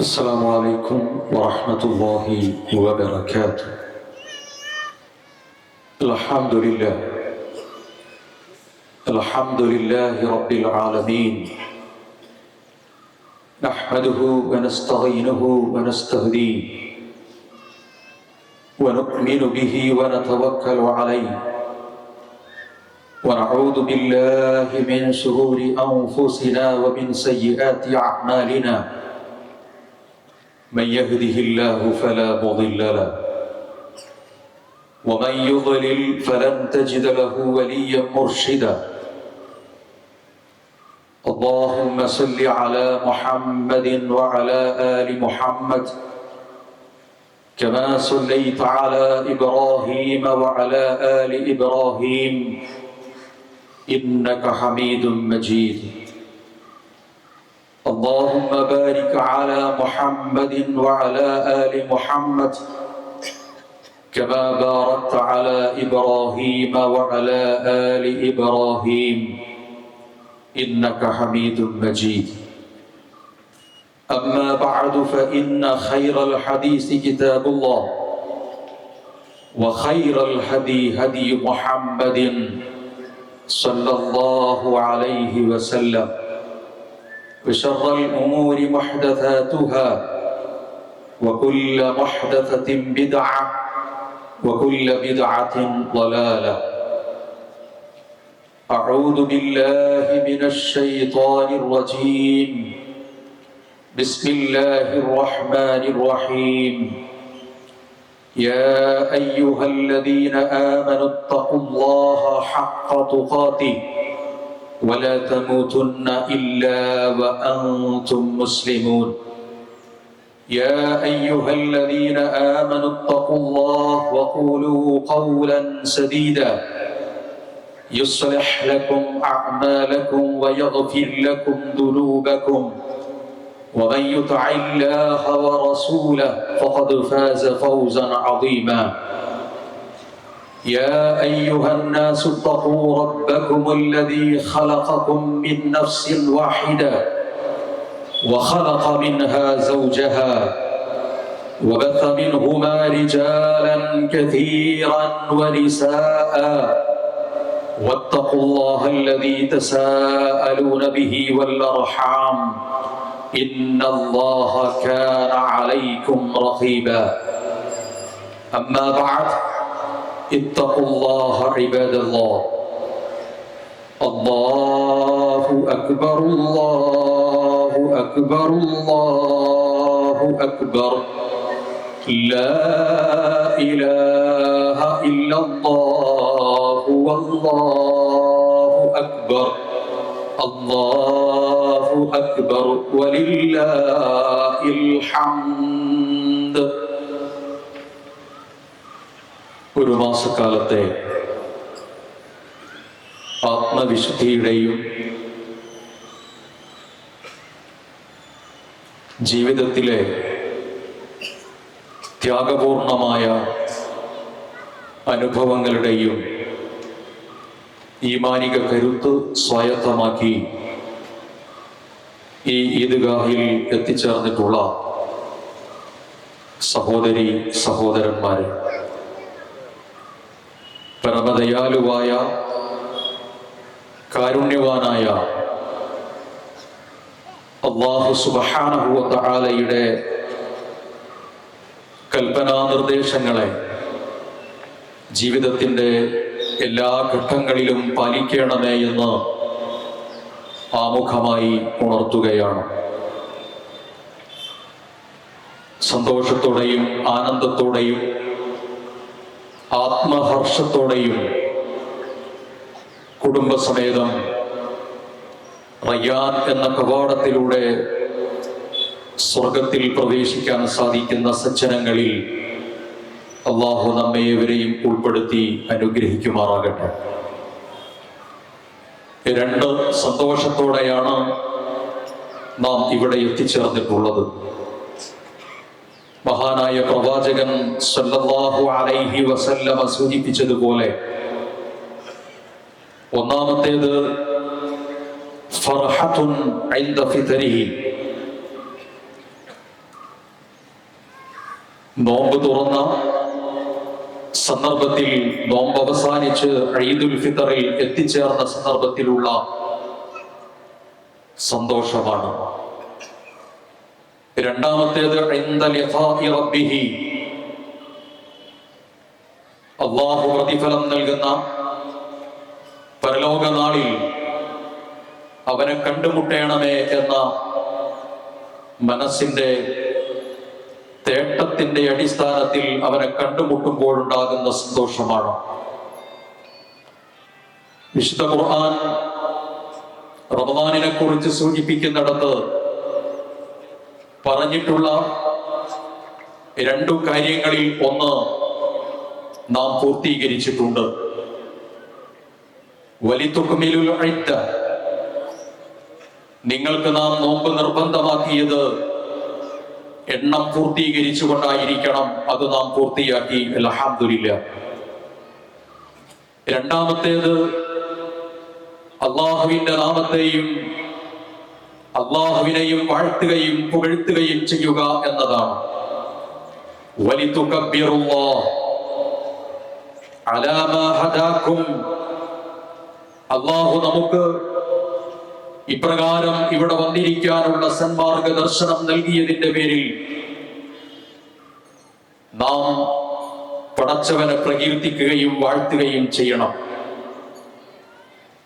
السلام عليكم ورحمة الله وبركاته. الحمد لله رب العالمين، نحمده ونستعينه ونستهديه ونؤمن به ونتوكل عليه، ونعوذ بالله من شرور أنفسنا ومن سيئات أعمالنا. من يهده الله فلا مضل له، ومن يضلل فلن تجد له وليا مرشدا. اللهم صل على محمد وعلى آل محمد كما صليت على إبراهيم وعلى آل إبراهيم إنك حميد مجيد. اللهم بارك على محمد وعلى آل محمد كما باركت على إبراهيم وعلى آل إبراهيم إنك حميد مجيد. أما بعد، فإن خير الحديث كتاب الله، وخير الهدي هدي محمد صلى الله عليه وسلم، وشر الأمور محدثاتها، وكل محدثة بدعة، وكل بدعة ضلالة. أعوذ بالله من الشيطان الرجيم. بسم الله الرحمن الرحيم. يا أيها الذين آمنوا اتقوا الله حق تقاته ولا تموتن إلا وأنتم مسلمون. يا أيها الذين آمنوا اتقوا الله وقولوا قولا سديدا يصلح لكم أعمالكم ويغفر لكم ذنوبكم، ومن يطع الله ورسوله فقد فاز فوزا عظيما. يا أيها الناس اتقوا ربكم الذي خلقكم من نفس واحدة، وخلق منها زوجها، وبث منهما رجالا كثيرا ونساء، واتقوا الله الذي تساءلون به والأرحام إن الله كان عليكم رقيبا. أما بعد، اتقوا الله عباد الله. الله أكبر الله أكبر الله أكبر، لا إله إلا الله والله أكبر، الله أكبر ولله الحمد. ഒരു മാസക്കാലത്തെ ആത്മവിശുദ്ധിയുടെയും ജീവിതത്തിലെ ത്യാഗപൂർണമായ അനുഭവങ്ങളുടെയും ഈമാനിക കരുത്ത് സ്വായത്തമാക്കി ഈ ഈദ്ഗാഹിൽ എത്തിച്ചേർന്നിട്ടുള്ള സഹോദരി സഹോദരന്മാരെ, പരമദയാലുവായ കാരുണ്യവാനായ അല്ലാഹു സുബ്ഹാനഹു വ തആലയുടെ കൽപ്പനാ നിർദ്ദേശങ്ങളെ ജീവിതത്തിൻ്റെ എല്ലാ ഘട്ടങ്ങളിലും പാലിക്കണമേ എന്ന് ആമുഖമായി ഉണർത്തുകയാണ്. സന്തോഷത്തോടെയും ആനന്ദത്തോടെയും ആത്മഹർഷത്തോടെയും കുടുംബസമേതം റയ്യാൻ എന്ന കവാടത്തിലൂടെ സ്വർഗത്തിൽ പ്രവേശിക്കാൻ സാധിക്കുന്ന സജ്ജനങ്ങളിൽ അല്ലാഹു നമ്മേവരെയും ഉൾപ്പെടുത്തി അനുഗ്രഹിക്കുമാറാകട്ടെ. രണ്ട് സന്തോഷത്തോടെയാണ് നാം ഇവിടെ എത്തിച്ചേർന്നിട്ടുള്ളത്. മഹാനായ പ്രവാചകൻ സല്ലല്ലാഹു അലൈഹി വസല്ലമ സൂചിപ്പിച്ചതുപോലെ, ഒന്നാമത്തേത് ഫർഹത്തുൻ ഇൻദ ഫിത്രിഹി, നോമ്പ് തുറന്ന സന്ദർഭത്തിൽ, നോമ്പ് അവസാനിച്ച് ഈദുൽ ഫിത്തറിൽ എത്തിച്ചേർന്ന സന്ദർഭത്തിലുള്ള സന്തോഷമാണ്. രണ്ടാമത്തേത് ഇൻദ ലിഖാഇ റബ്ബിഹി, അല്ലാഹു പ്രതിഫലം നൽകുന്ന പരലോക നാളിൽ അവനെ കണ്ടുമുട്ടേണമേ എന്ന മനസ്സിന്റെ തേട്ടത്തിന്റെ അടിസ്ഥാനത്തിൽ അവനെ കണ്ടുമുട്ടുമ്പോഴുണ്ടാകുന്ന സന്തോഷമാണ്. വിശുദ്ധ ഖുർആൻ റമദാനിനെ കുറിച്ച് സൂചിപ്പിക്കുന്നിടത്ത് പറഞ്ഞിട്ടുള്ള രണ്ടു കാര്യങ്ങളിൽ ഒന്ന് നാം പൂർത്തീകരിച്ചിട്ടുണ്ട്. വലിതുക്മിലുൽ ഇദ്ദ, നിങ്ങൾക്ക് നാം നോമ്പ് നിർബന്ധമാക്കിയത് എണ്ണം പൂർത്തീകരിച്ചുകൊണ്ടായിരിക്കണം. അത് നാം പൂർത്തിയാക്കി, അൽഹംദുലില്ലാഹ്. രണ്ടാമത്തേത് അള്ളാഹുവിന്റെ നാമത്തെയും അള്ളാഹുവിനെയും വാഴ്ത്തുകയും പുകഴ്ത്തുകയും ചെയ്യുക എന്നതാണ്. വലിതുകബ്ബിറുല്ലാഹ് അലാ മാ ഹദാകും, അള്ളാഹു നമുക്ക് ഇപ്രകാരം ഇവിടെ വന്നിരിക്കാനുള്ള സന്മാർഗ ദർശനം നൽകിയതിന്റെ പേരിൽ നാം പടച്ചവനെ പ്രകീർത്തിക്കുകയും വാഴ്ത്തുകയും ചെയ്യണം.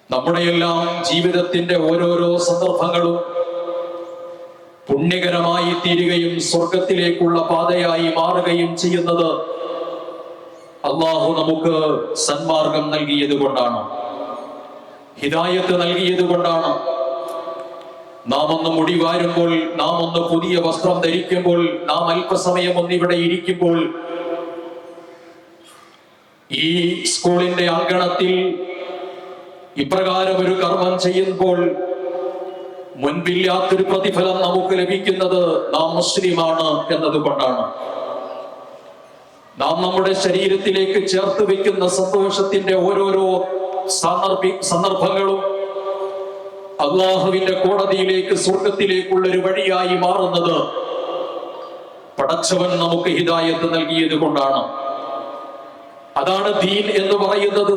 നമ്മുടെയെല്ലാം ജീവിതത്തിന്റെ ഓരോരോ സന്ദർഭങ്ങളും പുണ്യകരമായി തീരുകയും സ്വർഗത്തിലേക്കുള്ള പാതയായി മാറുകയും ചെയ്യുന്നത് അള്ളാഹു നമുക്ക് സന്മാർഗം നൽകിയത് കൊണ്ടാണ്, ഹിദായത്ത് നൽകിയത് കൊണ്ടാണ്. നാം ഒന്ന് മുടി വാരുമ്പോൾ, നാം ഒന്ന് പുതിയ വസ്ത്രം ധരിക്കുമ്പോൾ, നാം അല്പസമയം ഒന്നിവിടെ ഇരിക്കുമ്പോൾ, ഈ സ്കൂളിന്റെ അങ്കണത്തിൽ ഇപ്രകാരം ഒരു കർമ്മം ചെയ്യുമ്പോൾ മുൻപില്ലാത്തൊരു പ്രതിഫലം നമുക്ക് ലഭിക്കുന്നത് നാം മുസ്ലിമാണ് എന്നതുകൊണ്ടാണ്. നാം നമ്മുടെ ശരീരത്തിലേക്ക് ചേർത്ത് വെക്കുന്ന സന്തോഷത്തിന്റെ ഓരോരോ സന്ദർഭങ്ങളും അള്ളാഹുവിന്റെ കോടതിയിലേക്ക്, സ്വർഗത്തിലേക്കുള്ള ഒരു വഴിയായി മാറുന്നത് പടച്ചവൻ നമുക്ക് ഹിദായത്ത് നൽകിയത് കൊണ്ടാണ്. അതാണ് ദീൻ എന്ന് പറയുന്നത്.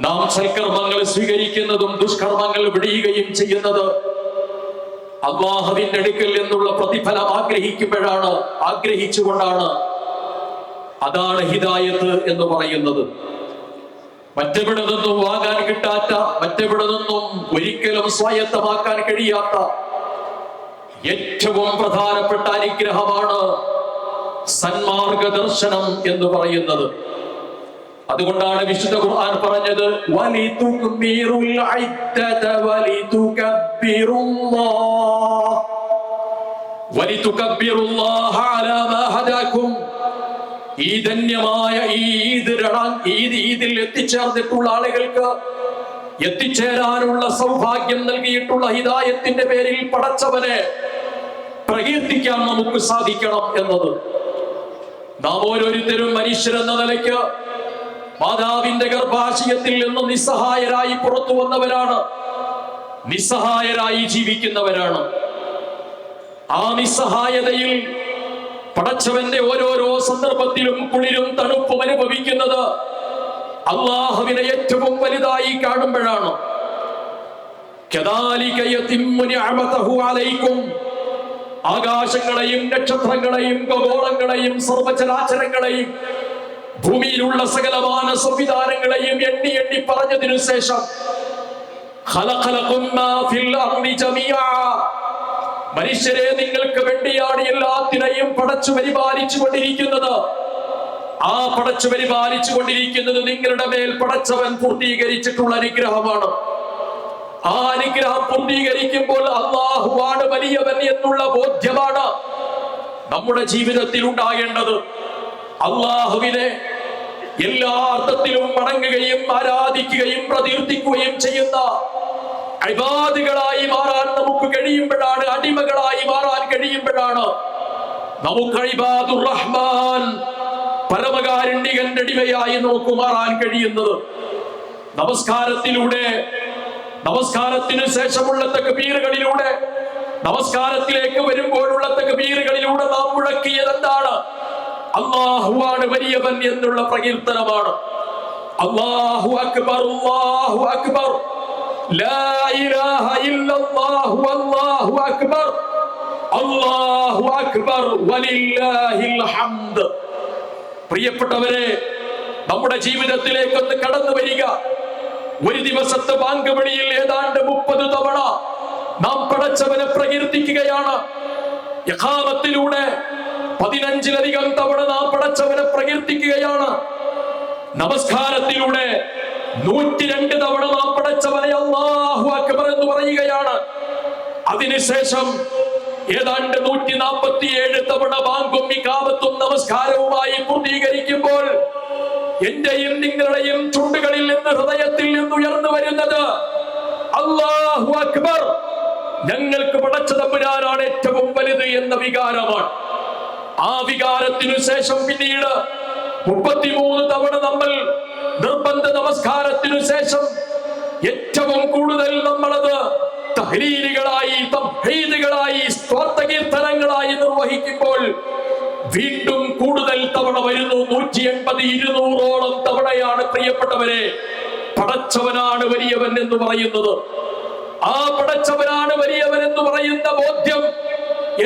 നാം സൽക്കർമ്മങ്ങൾ സ്വീകരിക്കുന്നതും ദുഷ്കർമ്മങ്ങൾ വെടിയുകയും ചെയ്യുന്നത് അള്ളാഹുവിന്റെ അടുക്കൽ നിന്നുള്ള പ്രതിഫലം ആഗ്രഹിച്ചുകൊണ്ടാണ്. അതാണ് ഹിദായത്ത് എന്ന് പറയുന്നത്. മറ്റെവിടെ നിന്നും വാങ്ങാൻ കിട്ടാത്ത, മറ്റെവിടെ നിന്നും ഒരിക്കലും സ്വായത്തമാക്കാൻ കഴിയാത്ത ഏറ്റവും പ്രധാനപ്പെട്ട അനുഗ്രഹമാണ് സന്മാർഗ ദർശനം എന്ന് പറയുന്നത്. അതുകൊണ്ടാണ് വിശുദ്ധ ഖുർആൻ പറഞ്ഞത് വലിതുക്മിറുൽ ഇദ്ദത വലിതുകബ്ബിറുല്ലാഹ അലാ മാ ഹദാകും. ഈ ധന്യമായ ഈദിൽ എത്തിച്ചേർന്നിട്ടുള്ള ആളുകൾക്ക് എത്തിച്ചേരാനുള്ള സൗഭാഗ്യം നൽകിയിട്ടുള്ള ഹിദായത്തിന്റെ പേരിൽ പടച്ചവനെ പ്രകീർത്തിക്കാൻ നമുക്ക് സാധിക്കണം എന്നത്. നാം ഓരോരുത്തരും മനുഷ്യരെന്ന നിലയ്ക്ക് മാതാവിന്റെ ഗർഭാശയത്തിൽ നിന്ന് നിസ്സഹായരായി പുറത്തു വന്നവരാണ്, നിസ്സഹായരായി ജീവിക്കുന്നവരാണ്. ആ നിസ്സഹായതയിൽ പടച്ചവന്റെ ഓരോരോ സന്ദർഭത്തിലും കുളിരും തണുപ്പും അനുഭവിക്കുന്നത് അള്ളാഹുവിനെ ഏറ്റവും വലുതായി കാണുമ്പോഴാണ്. കദാലിക യതിമ്മു നിഅമതഹു അലൈക്കും, ആകാശങ്ങളെയും നക്ഷത്രങ്ങളെയും ഖഗോളങ്ങളെയും സർവ്വചരാചരങ്ങളെയും ഭൂമിയിലുള്ള സകലമാന സംവിധാനങ്ങളെയും എണ്ണി എണ്ണി പറഞ്ഞതിനു ശേഷം ഖലഖലകും മാ ഫിൽ അർളി ജമീഅ, മനുഷ്യരെ നിങ്ങൾക്ക് വേണ്ടിയാണ് എല്ലാത്തിനെയും പടച്ചു പരിപാലിച്ചു കൊണ്ടിരിക്കുന്നത്. ആ പടച്ചു പരിപാലിച്ചു കൊണ്ടിരിക്കുന്നത് നിങ്ങളുടെ മേൽ പടച്ചവൻ പൂർത്തീകരിച്ചിട്ടുള്ള അനുഗ്രഹമാണ്. ആ അനുഗ്രഹം പൂർത്തീകരിക്കുമ്പോൾ അല്ലാഹുവാണ് വലിയവൻ എന്നുള്ള ബോധ്യമാണ് നമ്മുടെ ജീവിതത്തിൽ ഉണ്ടാകേണ്ടത്. അള്ളാഹുവിനെ എല്ലാ അർത്ഥത്തിലും വണങ്ങുകയും ആരാധിക്കുകയും പ്രകീർത്തിക്കുകയും ചെയ്യുന്ന ഇബാദുകളായി മാറാൻ നമുക്ക് കഴിയുമ്പോഴാണ്, അടിമകളായി മാറാൻ കഴിയുമ്പോഴാണ് നമുക്ക് ഇബാദുർ റഹ്മാൻ, പരമകാരുണ്യകന്റെ അടിമയായി നമുക്ക് മാറാൻ കഴിയുന്നത്. നമസ്കാരത്തിലൂടെ, നമസ്കാരത്തിന് ശേഷമുള്ള തക്ബീറുകളിലൂടെ, നമസ്കാരത്തിലേക്ക് വരുമ്പോഴുള്ള തക്ബീറുകളിലൂടെ നാം മുഴക്കിയത് എന്താണ്? അല്ലാഹുവാണ് വലിയവൻ എന്നുള്ള പ്രകീർത്തനമാണ്. അല്ലാഹു അക്ബർ, അല്ലാഹു അക്ബർ, ലാ ഇലാഹ ഇല്ലല്ലാഹു, അല്ലാഹു അക്ബർ, അല്ലാഹു അക്ബർ, വലില്ലാഹിൽ ഹംദ്. പ്രിയപ്പെട്ടവരെ, നമ്മുടെ ജീവിതത്തിലേക്ക് ഒന്ന് കടന്നു വരിക. ഒരു ദിവസത്തെ ബാങ്ക് വിളിയിൽ ഏതാണ്ട് 30 തവണ നാം പടച്ചവനെ പ്രകീർത്തിക്കുകയാണ്. ഇഖാമത്തിലൂടെ 15ലധികം തവണ നാം പടച്ചവനെ പ്രകീർത്തിക്കുകയാണ്. നമസ്കാരത്തിലൂടെ 102 തവണ നാം പടച്ചവനെ അല്ലാഹു അക്ബർ എന്ന് പറയുകയാണ്. അതിനുശേഷം ഏതാണ്ട് 147 തവണ ബാങ്കും ഇഖാമത്തും നമസ്കാരവുമായി പൂർത്തീകരിക്കുമ്പോൾ എന്റെയും നിങ്ങളുടെയും ചുണ്ടുകളിൽ നിന്ന്, ഹൃദയത്തിൽ നിന്ന് ഉയർന്നു വരുന്നത് അല്ലാഹു അക്ബർ, ഞങ്ങൾക്ക് പടച്ച തമ്പുരാനാണ് ഏറ്റവും വലുത് എന്ന വികാരമാണ്. ആ വികാരത്തിനു ശേഷം പിന്നീട് 33 തവണ നമ്മൾ നിർബന്ധ നമസ്കാരത്തിനു ശേഷം ഏറ്റവും കൂടുതൽ നമ്മളത് തഹ്ലീലുകളായി, തംഹീദുകളായി, സ്തോത്രകീർത്തനങ്ങളായി നിർവഹിക്കുമ്പോൾ വീണ്ടും കൂടുതൽ തവണ വരുന്നു. 180, 200ഓളം തവണയാണ് പ്രിയപ്പെട്ടവരെ പടച്ചവനാണ് വലിയവൻ എന്ന് പറയുന്നത്. ആ പടച്ചവനാണ് വലിയവൻ എന്ന് പറയുന്ന ബോധ്യം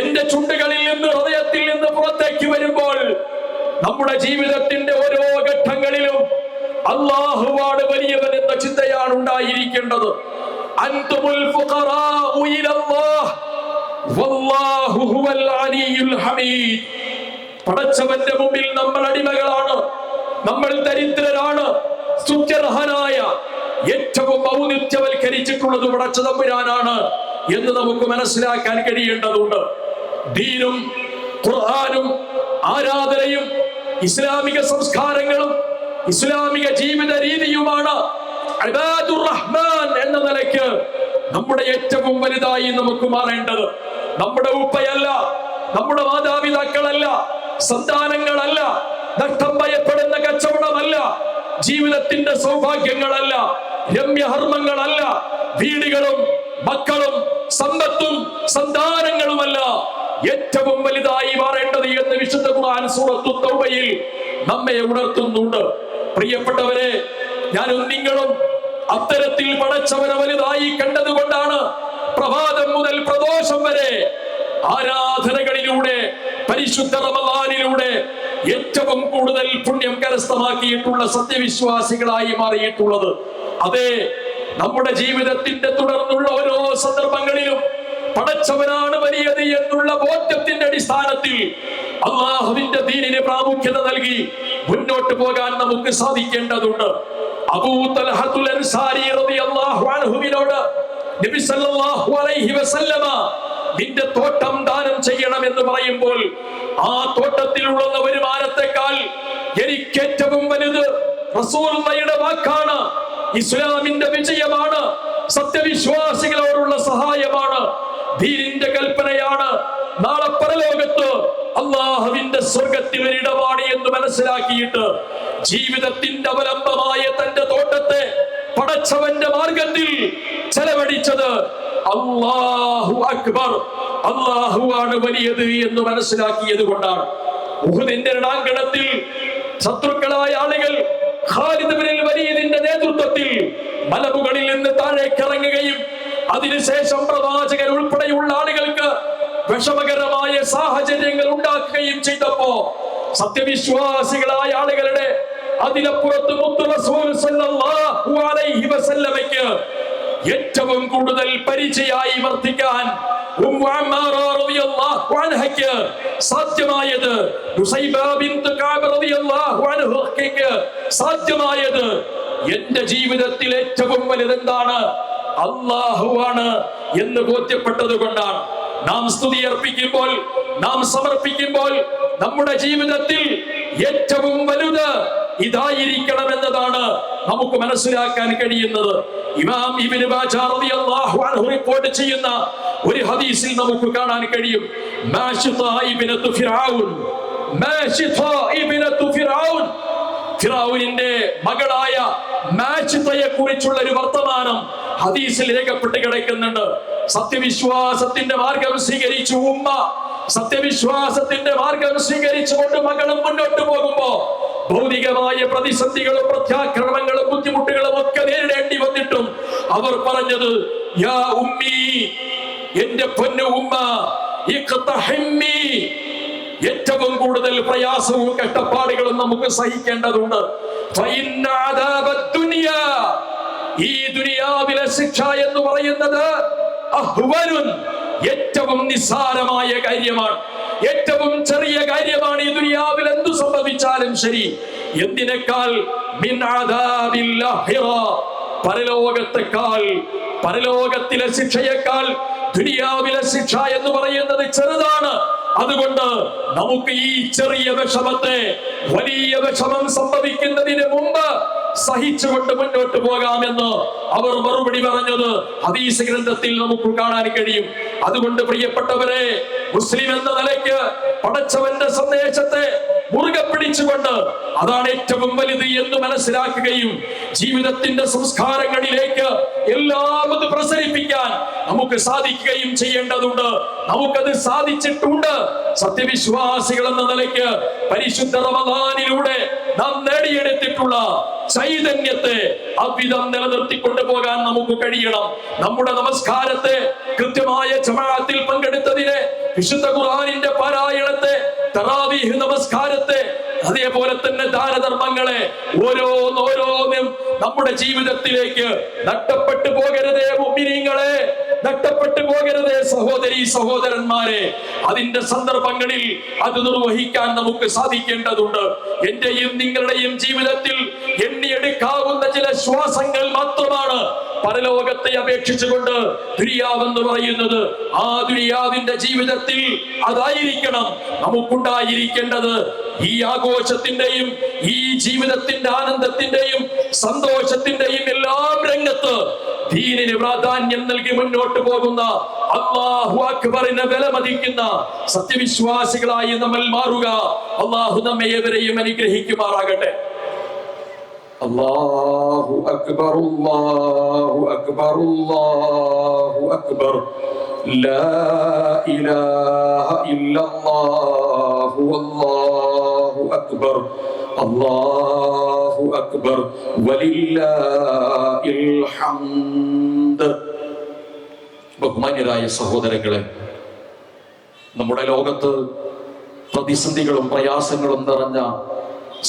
എന്റെ ചുണ്ടുകളിൽ നിന്ന്, ഹൃദയത്തിൽ നിന്ന് പുറത്തേക്ക് വരുമ്പോൾ നമ്മുടെ ജീവിതത്തിന്റെ ഓരോ ഘട്ടങ്ങളിലും അല്ലാഹുവാണ് വലിയവൻ എന്ന ചിന്തയാണ് ഉണ്ടായിരിക്കേണ്ടത്. അൻതുമുൽ ഫുഖറാഉ ഇലല്ലാഹ് വല്ലാഹു ഹുവൽ അലിയുൽ ഹമീദ്. പടച്ചവന്റെ മുമ്പിൽ നമ്മൾ അടിമകളാണ്, നമ്മൾ ദരിദ്രരാണ്. സ്തുത്യർഹനായ, ഏറ്റവും ഔന്നിത്യവൽക്കരിച്ചിട്ടുള്ളത് പടച്ച തമ്പുരാനാണ് എന്ന് നമുക്ക് മനസ്സിലാക്കാൻ കഴിയേണ്ടതുണ്ട്. ദീനും ഖുർആനും ആരാധനയും ഇസ്ലാമിക സംസ്കാരങ്ങളും ഇസ്ലാമിക ജീവിത രീതിയുമാണ് ഇബാദുർ റഹ്മാൻ എന്ന നിലയ്ക്ക് നമ്മുടെ ഏറ്റവും വലുതായി നമുക്ക് മാറേണ്ടത്. നമ്മുടെ ഉപ്പയല്ല, നമ്മുടെ മാതാപിതാക്കളല്ല, സന്താനങ്ങളല്ല, നഷ്ടം ഭയപ്പെടുന്ന കച്ചവടമല്ല, ജീവിതത്തിന്റെ സൗഭാഗ്യങ്ങളല്ല, രമ്യഹർമ്മങ്ങളല്ല, വീടുകളും മക്കളും സമ്പത്തും സന്താനങ്ങളുമല്ല ഏറ്റവും വലുതായി മാറേണ്ടത് എന്ന് വിശുദ്ധ ഖുർആൻ സൂറത്തു തൗബയിൽ നമ്മെ ഉണർത്തുന്നുണ്ട്. പ്രിയപ്പെട്ടവരെ, ഞാനും നിങ്ങളും അത്തരത്തിൽ പടച്ചവനെ വലുതായി കണ്ടതുകൊണ്ടാണ് പ്രഭാതം മുതൽ പ്രദോഷം വരെ ആരാധനകളിലൂടെ, പരിശുദ്ധ റമദാനിലൂടെ ഏറ്റവും കൂടുതൽ പുണ്യം കരസ്ഥമാക്കിയിട്ടുള്ള സത്യവിശ്വാസികളായി മാറിയിട്ടുള്ളത്. അതെ, നമ്മുടെ ജീവിതത്തിന്റെ തുടർന്നുള്ള ഓരോ സന്ദർഭങ്ങളിലും പടച്ചവനാണ് വലിയത് എന്നുള്ള ബോധ്യത്തിന്റെ അടിസ്ഥാനത്തിൽ അല്ലാഹുവിന്റെ ദീനിന് പ്രാമുഖ്യത നൽകി മുന്നോട്ട് പോകാൻ നമുക്ക് സാധിക്കേണ്ടതുണ്ട്. അബൂ തൽഹത്തുൽ അൻസാരി റളിയല്ലാഹു അൻഹുവിനോട് നബി സല്ലല്ലാഹു അലൈഹി വസല്ലമ നിന്റെ തോട്ടം ദാനം ചെയ്യണം എന്ന് പറയുമ്പോൾ ആ തോട്ടത്തിലുള്ള വരുമാനത്തെക്കാൾ എനിക്ക് ഏറ്റവും വലുത് റസൂലുള്ളാഹിയുടെ വാക്കാണ്, ഇസ്ലാമിന്റെ വിജയമാണ്, സത്യവിശ്വാസികളോടുള്ള സഹായമാണ്, ദീനിന്റെ കൽപ്പനയാണ്, നാളെ പരലോകത്ത് അല്ലാഹുവിന്റെ സ്വർഗത്തിൽ ഒരിടമാണ് എന്ന് മനസ്സിലാക്കിയിട്ട് ജീവിതത്തിന്റെ അവലംബമായ തന്റെ തോട്ടത്തെ പടച്ചവന്റെ മാർഗത്തിൽ ചെലവഴിച്ചത് അല്ലാഹു അക്ബർ, അല്ലാഹുവാണ് വലിയത് എന്ന് മനസ്സിലാക്കിയത് കൊണ്ടാണ്. ഉഹുദിന്റെ രണാങ്കണത്തിൽ ശത്രുക്കളായ ആളുകൾ ഖാലിദ് ഇബ്നുൽ വലീദിന്റെ നേതൃത്വത്തിൽ മലമുകളിൽ നിന്ന് താഴേക്ക് ഇറങ്ങുകയും അതിനുശേഷം പ്രവാചകൻ ഉൾപ്പെടെയുള്ള ആളുകൾക്ക് വിഷമകരമായ സാഹചര്യങ്ങൾ ഉണ്ടാക്കുകയും ചെയ്തപ്പോ സത്യവിശ്വാസികളായ ആളുകളുടെ അതിലപ്പുറത്ത് മുത്ത് റസൂൽ സല്ലല്ലാഹു അലൈഹി വസല്ലമയ്ക്ക് ഏറ്റവും കൂടുതൽ പരിചയമായി വർത്തിക്കാൻ ഉമ്മു അമ്മാറ റളിയല്ലാഹു അൻഹയ്ക്ക് സാധ്യമായത്, നുസൈബ ബിൻത് കഅബ് റളിയല്ലാഹു അൻഹയ്ക്ക് സാധ്യമായത് എന്റെ ജീവിതത്തിൽ ഏറ്റവും വലുതെന്താണ്? അല്ലാഹുവാണ് എന്ന് ബോധ്യപ്പെട്ടത് കൊണ്ടാണ്. നാം സ്തുതി അർപ്പിക്കുമ്പോൾ, നാം സമർപ്പിക്കുമ്പോൾ നമ്മുടെ ജീവിതത്തിൽ ഏറ്റവും വലുത് ഇതായിരിക്കണം എന്നതാണ് നമുക്ക് മനസ്സിലാക്കാൻ കഴിയുന്നത്. ഇമാം ഇബ്നു മാജാ റളിയല്ലാഹു അൻഹു റിപ്പോർട്ട് ചെയ്യുന്ന ഒരു ഹദീസിൽ നമുക്ക് കാണാൻ കഴിയും, ഫിറഔനിന്റെ മകളായ മാഷിതയെ കുറിച്ചുള്ള ഒരു വർത്തമാനം ഹദീസിൽ രേഖപ്പെട്ട് കിടക്കുന്നുണ്ട്. സത്യവിശ്വാസത്തിന്റെ മാർഗം സ്വീകരിച്ചു ഉമ്മ സത്യവിശ്വാസത്തിന്റെ മാർഗം സ്വീകരിച്ചുകൊണ്ട് മകളും മുന്നോട്ട് പോകുമ്പോ ഭൗതികമായ പ്രതിസന്ധികളും പ്രത്യാക്രമണങ്ങളും ബുദ്ധിമുട്ടുകളും ഒക്കെ നേരിടേണ്ടി വന്നിട്ടും അവർ പറഞ്ഞത് യാ ഉമ്മി, എന്റെ പൊന്നു ഉമ്മ, ഇഖ്തഹിമ്മി, ഏറ്റവും കൂടുതൽ പ്രയാസവും കഷ്ടപ്പാടുകളും നമുക്ക് സഹിക്കേണ്ടതുണ്ട്. ഫഇന്ന അദാബദ് ദുനിയ, ഈ ദുനിയാവിലെ ശിക്ഷ എന്ന് പറയുന്നത് അഹ്വനുൻ, ഏറ്റവും നിസ്സാരമായ കാര്യമാണ്, ഏറ്റവും ചെറിയ കാര്യമാണ്. ഈ ദുനിയാവിൽ എന്തു സംഭവിച്ചാലും ശരി, എന്തിനേക്കാൾ മിൻ അദാബിൽ ആഖിറ, പരലോകത്തെക്കാൾ, പരലോകത്തിലെ ശിക്ഷയേക്കാൾ ദുനിയാവിലെ ശിക്ഷ എന്ന് പറയുന്നത് ചെറുതാണ്. അതുകൊണ്ട് നമുക്ക് ഈ ചെറിയ വിഷമത്തെ വലിയ വിഷമം സംഭവിക്കുന്നതിന് മുമ്പ് സഹിച്ചുകൊണ്ട് മുന്നോട്ട് പോകാമെന്ന് അവർ മറുപടി പറഞ്ഞത് ഹദീസ് ഗ്രന്ഥത്തിൽ നമുക്ക് കാണാൻ കഴിയും. അതുകൊണ്ട് പ്രിയപ്പെട്ടവരെ, മുസ്ലിം എന്ന നിലയ്ക്ക് പടച്ചവന്റെ സന്ദേശത്തെ മുറുകെ പിടിച്ചുകൊണ്ട് അതാണ് ഏറ്റവും വലുത് എന്ന് മനസ്സിലാക്കുകയും ജീവിതത്തിന്റെ സംസ്കാരങ്ങളിലേക്ക് എല്ലാം അത് പ്രസരിപ്പിക്കാൻ നമുക്ക് സാധിക്കുകയും ചെയ്യേണ്ടതുണ്ട്. നമുക്കത് സാധിച്ചിട്ടുണ്ട്. സത്യവിശ്വാസികൾ എന്ന നിലയ്ക്ക് പരിശുദ്ധ റമദാനിലൂടെ നാം നേടിയെടുത്തിട്ടുള്ള ചൈതന്യത്തെ അവിധം നിലനിർത്തിക്കൊണ്ടു പോകാൻ നമുക്ക് കഴിയണം. നമ്മുടെ നമസ്കാരത്തെ കൃത്യമായ ജമാഅത്തിൽ പങ്കെടുത്തതിനെ, വിശുദ്ധ ഖുർആനിന്റെ പാരായണത്തെ, തറാവീഹ് നമസ്കാരത്തെ, അതേപോലെ തന്നെ ദാനധർമ്മങ്ങളെ ഓരോന്നും നമ്മുടെ ജീവിതത്തിലേക്ക് നഷ്ടപ്പെട്ടു പോകരുതേ മുഅ്മിനീങ്ങളെ, നഷ്ടപ്പെട്ടു പോകരുതേ സഹോദരീ സഹോദരന്മാരെ. അതിന്റെ സന്ദർഭങ്ങളിൽ അത് നിർവഹിക്കാൻ നമുക്ക് സാധിക്കേണ്ടതുണ്ട്. എന്റെയും നിങ്ങളുടെയും ജീവിതത്തിൽ എണ്ണിയെടുക്കാവുന്ന ചില ശ്വാസങ്ങൾ മാത്രമാണ് പരലോകത്തെ അപേക്ഷിച്ചുകൊണ്ട് ദുനിയാവെന്ന് പറയുന്നത്. ആ ദുനിയാവിന്റെ ജീവിതത്തിൽ അതായിരിക്കണം നമുക്കുണ്ടായിരിക്കേണ്ടത്. ഈ ആഘോഷത്തിന്റെയും ഈ ജീവിതത്തിന്റെ ആനന്ദത്തിന്റെയും സന്തോഷത്തിന്റെയും എല്ലാം രംഗത്ത് ദീനിന് പ്രാധാന്യം നൽകി മുന്നോട്ട് പോകുന്ന, അല്ലാഹു അക്ബറിനെ വിലമതിക്കുന്ന സത്യവിശ്വാസികളായി നമ്മൾ മാറുക. അല്ലാഹു നമ്മെ ഏവരെയും അനുഗ്രഹിക്കുമാറാകട്ടെ. അല്ലാഹു അക്ബർ, അല്ലാഹു അക്ബർ, അല്ലാഹു അക്ബർ, ലാ ഇലാഹ ഇല്ലല്ലാഹു, അല്ലാഹു അക്ബർ, അല്ലാഹു അക്ബർ, വലില്ലാഹിൽ ഹംദ്. ബഹുമാന്യരായ സഹോദരങ്ങളെ, നമ്മുടെ ലോകത്ത് പ്രതിസന്ധികളും പ്രയാസങ്ങളും നിറഞ്ഞ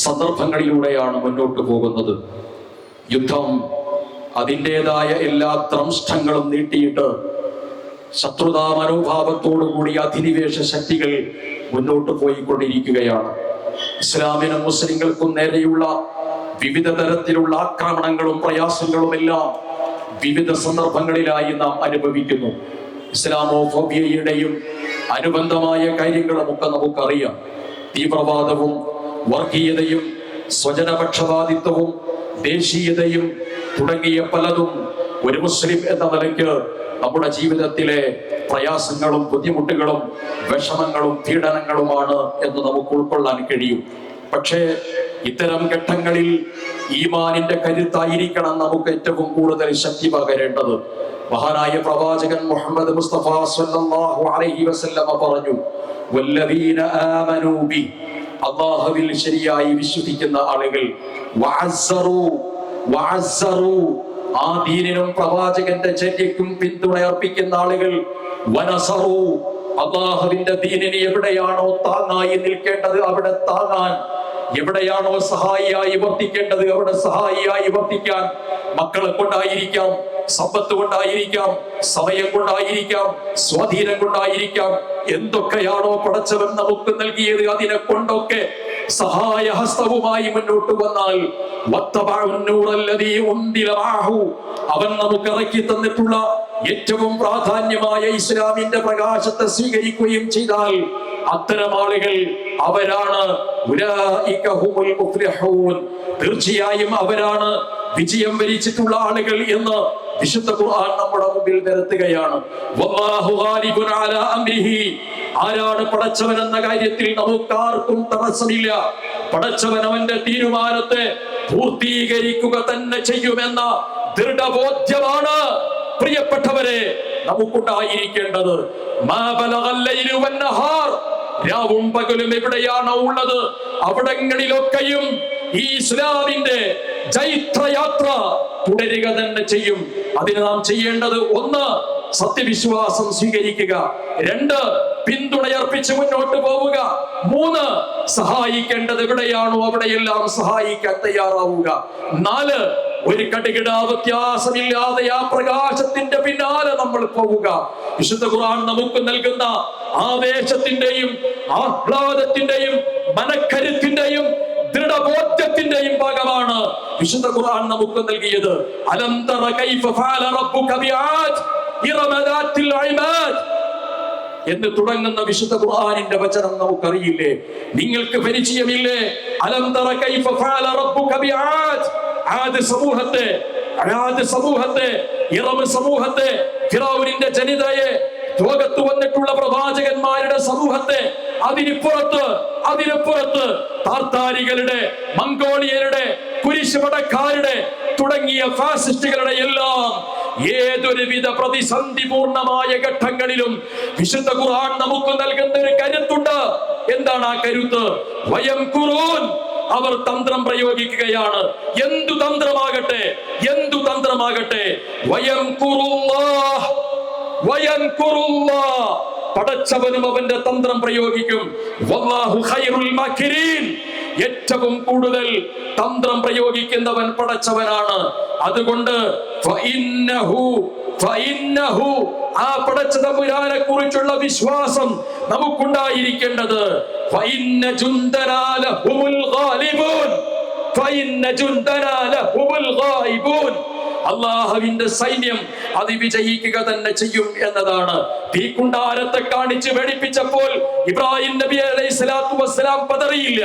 സന്ദർഭങ്ങളിലൂടെയാണ് മുന്നോട്ട് പോകുന്നത്. യുദ്ധം അതിൻ്റെതായ എല്ലാ ദ്രംഷ്ടങ്ങളും നീട്ടിയിട്ട് ശത്രുതാ മനോഭാവത്തോടുകൂടി അധിനിവേശ ശക്തികൾ മുന്നോട്ട് പോയിക്കൊണ്ടിരിക്കുകയാണ്. ഇസ്ലാമിനും മുസ്ലിങ്ങൾക്കും നേരെയുള്ള വിവിധ തരത്തിലുള്ള ആക്രമണങ്ങളും പ്രയാസങ്ങളും എല്ലാം വിവിധ സന്ദർഭങ്ങളിലായി നാം അനുഭവിക്കുന്നു. ഇസ്ലാമോഫോബിയയുടെയും അനുബന്ധമായ കാര്യങ്ങളുമൊക്കെ നമുക്കറിയാം. തീവ്രവാദവും വർഗീയതയും സ്വജനപക്ഷപാതിത്വവും ദേശീയതയും തുടങ്ങിയ പലതും ഒരു മുസ്ലിം എന്ന നിലയ്ക്ക് നമ്മുടെ ജീവിതത്തിലെ പ്രയാസങ്ങളും ബുദ്ധിമുട്ടുകളും വിഷമങ്ങളും പീഡനങ്ങളുമാണ് എന്ന് നമുക്ക് ഉൾക്കൊള്ളാൻ കഴിയും. പക്ഷേ ഇത്തരം ഘട്ടങ്ങളിൽ ഈമാനിന്റെ കരുത്തായിരിക്കണം നമുക്ക് ഏറ്റവും കൂടുതൽ ശക്തി പകരേണ്ടത്. മഹാനായ പ്രവാചകൻ മുഹമ്മദ് മുസ്തഫ സ്വല്ലല്ലാഹു അലൈഹി വസല്ലമ പറഞ്ഞു, വല്ലദീന ആമനൂ ബി, അല്ലാഹുവിൽ ശരിയായി വിശ്വസിക്കുന്ന ആളുകൾ, വഅസ്സറൂ, ആ ദീനിനും പ്രവാചകന്റെ ചര്യക്കും പിന്തുണ അർപ്പിക്കുന്ന ആളുകൾ, വനസറൂ, അല്ലാഹുവിന്റെ ദീനിന് എവിടെയാണോ താങ്ങായി നിൽക്കേണ്ടത് അവിടെ താങ്ങാൻ, എവിടെയാണോ സഹായിയായി വർത്തിക്കേണ്ടത് അവിടെ സഹായിയായി വർത്തിക്കാൻ, മക്കളെ കൊണ്ടായിരിക്കാം, സമ്പത്ത് കൊണ്ടായിരിക്കാം, സമയം കൊണ്ടായിരിക്കാം, സ്വാധീനം കൊണ്ടായിരിക്കാം, എന്തൊക്കെയാണോ പടച്ചവൻ നമുക്ക് നൽകിയത് അതിനെ കൊണ്ടൊക്കെ സഹായഹസ്തവുമായി മുന്നോട്ട് വന്നാൽ, അവൻ നമുക്ക് ഇറക്കി തന്നിട്ടുള്ള ഏറ്റവും പ്രാധാന്യമായ ഇസ്ലാമിന്റെ പ്രകാശത്തെ സ്വീകരിക്കുകയും ചെയ്താൽ അത്തരം ആളുകൾ അവരാണ് തീർച്ചയായും അവരാണ് വിജയം വരിച്ചിട്ടുള്ള ആളുകൾ എന്ന് വിശുദ്ധ ഖുർആൻ നമ്മുടെ മുമ്പിൽ നിരത്തുകയാണ്. ആരാണ് പടച്ചവൻ എന്ന കാര്യത്തിൽ നമുക്കാർക്കും തടസ്സമില്ല. പടച്ചവൻ അവന്റെ തീരുമാനത്തെ പൂർത്തീകരിക്കുക തന്നെ ചെയ്യുമെന്ന ദൃഢബോധ്യമാണ് പ്രിയപ്പെട്ടവരെ നമുക്കുണ്ടായിരിക്കേണ്ടത്. മാ ബലഗൽ ലൈലു വന്നഹാർ, രാവും പകലും എവിടെയാണോ ഉള്ളത് അവിടങ്ങളിലൊക്കെയും ഈ ഇസ്ലാമിന്റെ ജൈത്രയാത്ര തുടരുക തന്നെ ചെയ്യും. അതിന് നാം ചെയ്യേണ്ടത് 1 സത്യവിശ്വാസം സ്വീകരിക്കുക, 2 പിന്തുണയർപ്പിച്ച് മുന്നോട്ട് പോവുക, 3 സഹായിക്കേണ്ടത് എവിടെയാണോ അവിടെയെല്ലാം സഹായിക്കാൻ തയ്യാറാവുക, 4 ഒരു കടുകിട വ്യത്യാസമില്ലാതെ ആ പ്രകാശത്തിന്റെ പിന്നാലെ നമ്മൾ പോവുക. വിശുദ്ധ ഖുർആൻ നമുക്ക് നൽകുന്ന ആവേശത്തിന്റെയും ആഹ്ലാദത്തിന്റെയും മനക്കരുത്തിന്റെയും ദൃഢബോധ്യത്തിന്റെയും ഭാഗമാണ് വിശുദ്ധ ഖുർആൻ നമുക്ക് നൽകിയത്. അലം തറ കൈഫ ഫഅല റബ്ബുക ബിആദ് ഇറമ ദാത്തിൽ ഇമാദ് എന്ന് തുടങ്ങുന്ന വിശുദ്ധ ഖുർആനിന്റെ വചനം നമുക്കറിയില്ലേ? നിങ്ങൾക്ക് പരിചയമില്ലേ? അലം തറ കൈഫ ഫഅല റബ്ബുക ബിആദ്, ആദ് സമൂഹത്തെ, ഇറമ സമൂഹത്തെ, ഫിറഔനിന്റെ ജനിതയെ, ലോകത്ത് വന്നിട്ടുള്ള പ്രവാചകന്മാരുടെ സമൂഹത്തെ, അതിനുപുറത്ത് താർത്താരികളുടെ, മംഗോളിയരുടെ, കുരിശുപടക്കാരുടെ തുടങ്ങിയ ഫാസിസ്റ്റുകളുടെ എല്ലാം ഏതൊരുവിധ പ്രതിസന്ധി പൂർണമായ ഘട്ടങ്ങളിലും വിശുദ്ധ ഖുർആൻ നമുക്ക് നൽകുന്ന ഒരു കരുത്തുണ്ട്. എന്താണ് ആ കരുത്ത്? വയംകുറൂൻ, അവർ തന്ത്രം പ്രയോഗിക്കുകയാണ്. എന്തു തന്ത്രമാകട്ടെ, വയംകുറുല്ലാഹ്, പടച്ചവനും അവന്റെ തന്ത്രം പ്രയോഗിക്കും. വല്ലാഹു ഖൈറുൽ മാകിരീൻ, ഏറ്റവും കൂടുതൽ തന്ത്രം പ്രയോഗിക്കുന്നവൻ പടച്ചവനാണ്. അതുകൊണ്ട് ആ പടച്ച തമ്പുരാനെ കുറിച്ചുള്ള വിശ്വാസം നമുക്കുണ്ടായിരിക്കേണ്ടത്. അല്ലാഹുവിന്റെ സൈന്യം അത് വിജയിക്കുക തന്നെ ചെയ്യും എന്നതാണ്. തീക്കുണ്ടാരത്തെ കാണിച്ച് വെടിപ്പിച്ചപ്പോൾ ഇബ്രാഹിം നബി അലൈഹി സ്വലാത്തു വസ്സലാം പതറിയില്ല.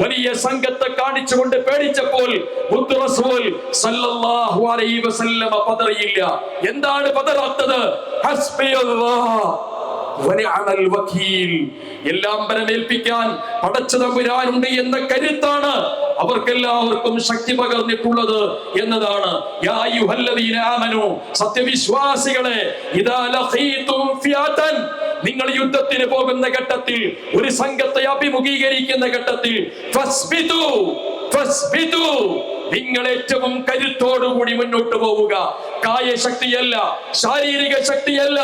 വലിയ സംഘത്തെ കാണിച്ചുകൊണ്ട് പേടിച്ചപ്പോൾ മുത്ത് റസൂൽ സല്ലല്ലാഹു അലൈഹി വസല്ലമ പതറിയില്ല. എന്താണ് പതറാത്തത്? ഹസ്ബിയല്ലാഹ് വനിഅമൽ വകീൽ, എല്ലാം ബലമേൽപ്പിക്കാൻ പടച്ച തമ്പുരാനുണ്ട് എന്ന കരുത്താണ് അവർക്കെല്ലാവർക്കും ശക്തി പകർന്നിട്ടുള്ളത് എന്നതാണ്. യാ അയ്യുഹല്ലദീന ആമനൂ, സത്യവിശ്വാസികളെ, ഇദാ ലഖീതും ഫിയതൻ, നിങ്ങൾ യുദ്ധത്തിന് പോകുന്ന ഘട്ടത്തിൽ, ഒരു സംഘത്തെ അഭിമുഖീകരിക്കുന്ന ഘട്ടത്തിൽ, ഫസ്ബിതു, നിങ്ങൾ ഏറ്റവും കരുത്തോടുകൂടി മുന്നോട്ട് പോവുക. കായശക്തിയല്ല, ശാരീരിക ശക്തിയല്ല,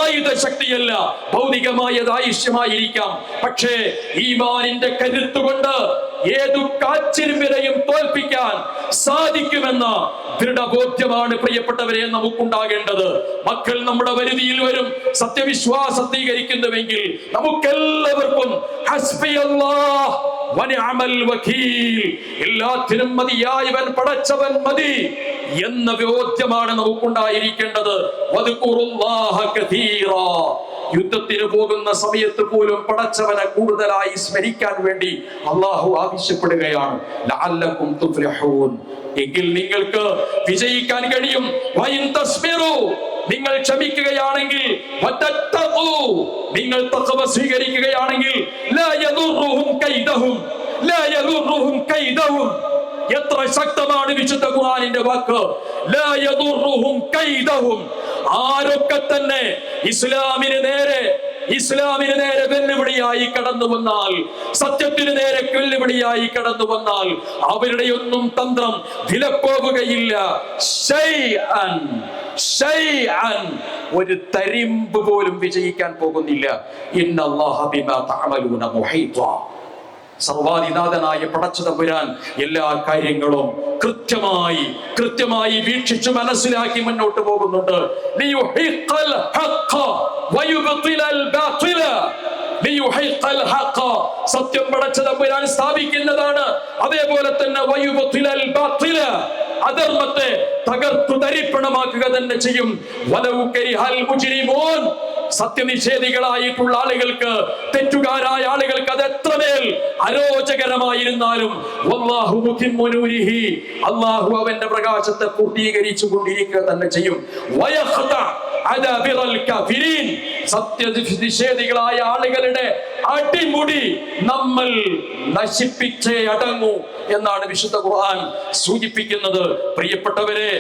ആയുധ ശക്തിയല്ല, ഭൗതികമായത് ആയുഷ്യമായിരിക്കാം. പക്ഷേ ഈമാനിന്റെ കരുത്തുകൊണ്ട് ഏതു കാച്ചിനും വിലയും തോൽപ്പിക്കാൻ സാധിക്കുമെന്ന ദൃഢബോധ്യമാണ് പ്രിയപ്പെട്ടവരെ നമുക്കുണ്ടാകേണ്ടത്. മക്കൾ നമ്മുടെ വരുതിയിൽ വരും, സത്യവിശ്വാസം സ്വീകരിക്കുന്നുവെങ്കിൽ നമുക്കെല്ലാവർക്കും ഹസ്ബിയല്ലാഹ് വനിഅമൽ വകീൽ, എല്ലാത്തിനും മതിയായവൻ പടച്ചവൻ മതി എന്ന ബോധ്യമാണ് നമുക്കുണ്ടായിരിക്കേണ്ടത്. വദ്കുറുല്ലാഹ കതീറാ, യുദ്ധത്തിന് പോകുന്ന സമയത്ത് പോലും പടച്ചവനെ കൂടുതലായി സ്മരിക്കാൻ വേണ്ടി അള്ളാഹു ആവശ്യപ്പെടുകയാണ്. ലഅല്ലകും തുഫ്ലിഹൂൻ, എങ്കിൽ നിങ്ങൾക്ക് വിജയിക്കാൻ കഴിയും. വഇൻ തസ്ബിറു, നിങ്ങൾ ക്ഷമിക്കുകയാണെങ്കിൽ, വതത്തഖൂ, നിങ്ങൾ തഖ്വ സ്വീകരിക്കുകയാണെങ്കിൽ, ലാ യദുറുഹും കൈദഹും, എത്ര ശക്തമാണ് വിശുദ്ധ ഖുർആനിന്റെ വാക്ക്. ലാ യദുറുഹും കൈദഹും, ആരൊക്കെ തന്നെ ഇസ്ലാമിന് നേരെ വെല്ലുവിളിയായി കടന്നു വന്നാൽ, സത്യത്തിന് നേരെ വെല്ലുവിളിയായി കടന്നു വന്നാൽ അവരുടെ ഒന്നും തന്ത്രം വിലപ്പോവുകയില്ല. ഒരു തരിമ്പ് പോലും വിജയിക്കാൻ പോകുന്നില്ല. ഇന്നല്ലാഹ ബിമാ തഅമലൂന മുഹീത, സർവാധിനാഥനായ പടച്ച തമ്പുരാൻ എല്ലാ കാര്യങ്ങളും കൃത്യമായി വീക്ഷിച്ചു മനസ്സിലാക്കി മുന്നോട്ട് പോകുന്നുണ്ട്. സത്യം പടച്ച തമ്പുരാൻ സ്ഥാപിക്കുന്നതാണ്. അതേപോലെ തന്നെ അധർമ്മത്തെ തകർത്തു തരിപ്പണമാക്കുക തന്നെ ചെയ്യും. സത്യനിഷേധികളായിട്ടുള്ള ആളുകൾക്ക്, തെറ്റുകാരായ ആളുകൾക്ക് അത് എത്രമേൽ അരോചകരമായിരുന്നാലും അല്ലാഹു അവന്റെ പ്രകാശത്തെ പൂർത്തീകരിച്ചു കൊണ്ടിരിക്കുക തന്നെ ചെയ്യും. സത്യനിഷേധികളായ ആളുകളുടെ അടിമുടി നമ്മൾ നശിപ്പിച്ചേ അടങ്ങൂ എന്നാണ് വിശുദ്ധ ഖുർആൻ സൂചിപ്പിക്കുന്നത്. പ്രിയപ്പെട്ടവരെ,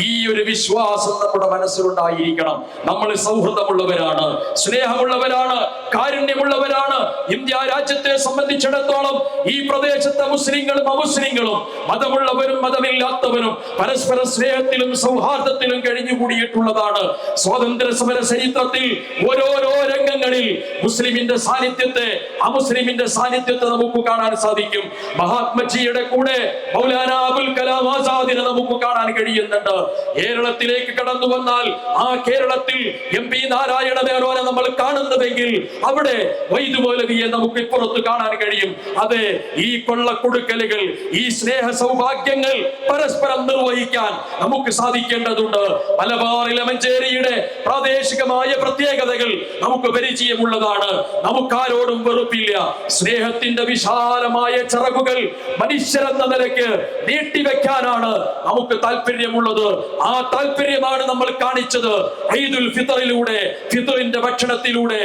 ഈ ഒരു വിശ്വാസം നമ്മുടെ മനസ്സിലുണ്ടായിരിക്കണം. നമ്മൾ സൗഹൃദമുള്ളവരാണ്, സ്നേഹമുള്ളവരാണ്, കാരുണ്യമുള്ളവരാണ്. ഇന്ത്യ രാജ്യത്തെ സംബന്ധിച്ചിടത്തോളം ഈ പ്രദേശത്തെ മുസ്ലിങ്ങളും അമുസ്ലിങ്ങളും, മതമുള്ളവരും മതമില്ലാത്തവരും പരസ്പര സ്നേഹത്തിലും സൗഹാർദ്ദത്തിലും കഴിഞ്ഞുകൂടിയിട്ടുള്ളതാണ്. സ്വാതന്ത്ര്യ സമര ചരിത്രത്തിൽ ഓരോരോ രംഗങ്ങളിൽ മുസ്ലിമിന്റെ സാന്നിധ്യത്തെ അമുസ്ലിമിന്റെ സാന്നിധ്യത്തെ നമുക്ക് കാണാൻ സാധിക്കും. മഹാത്മജിയുടെ കൂടെ മൗലാന അബുൽ കലാം ആസാദിനെ നമുക്ക് കാണാൻ കഴിയുന്നുണ്ട്. കേരളത്തിലേക്ക് കടന്നു വന്നാൽ ആ കേരളത്തിൽ MP നാരായണ മേനോനെ നമ്മൾ കാണുന്നതെങ്കിൽ അവിടെ വൈദ് മൗലവിയെ നമുക്ക് ഇപ്പുറത്ത് കാണാൻ കഴിയും. അതെ, ഈ കൊള്ളക്കൊടുക്കലുകൾ, ഈ സ്നേഹ സൗഭാഗ്യങ്ങൾ പരസ്പരം നിർവഹിക്കാൻ നമുക്ക് സാധിക്കേണ്ടതുണ്ട്. മലബാറിലെ മഞ്ചേരിയുടെ പ്രാദേശികമായ പ്രത്യേകതകൾ നമുക്ക് പരിചയമുള്ളതാണ്. നമുക്കാരോടും വെറുപ്പില്ല. സ്നേഹത്തിന്റെ വിശാലമായ ചിറകുകൾ മനുഷ്യരെന്ന നിലയ്ക്ക് നീട്ടിവെക്കാനാണ് നമുക്ക് താല്പര്യമുള്ളത്. ആ താല്പര്യമാണ് നമ്മൾ കാണിച്ചത് ഈദുൽ ഫിത്തറിലൂടെ, ഫിത്തറിന്റെ ഭക്ഷണത്തിലൂടെ.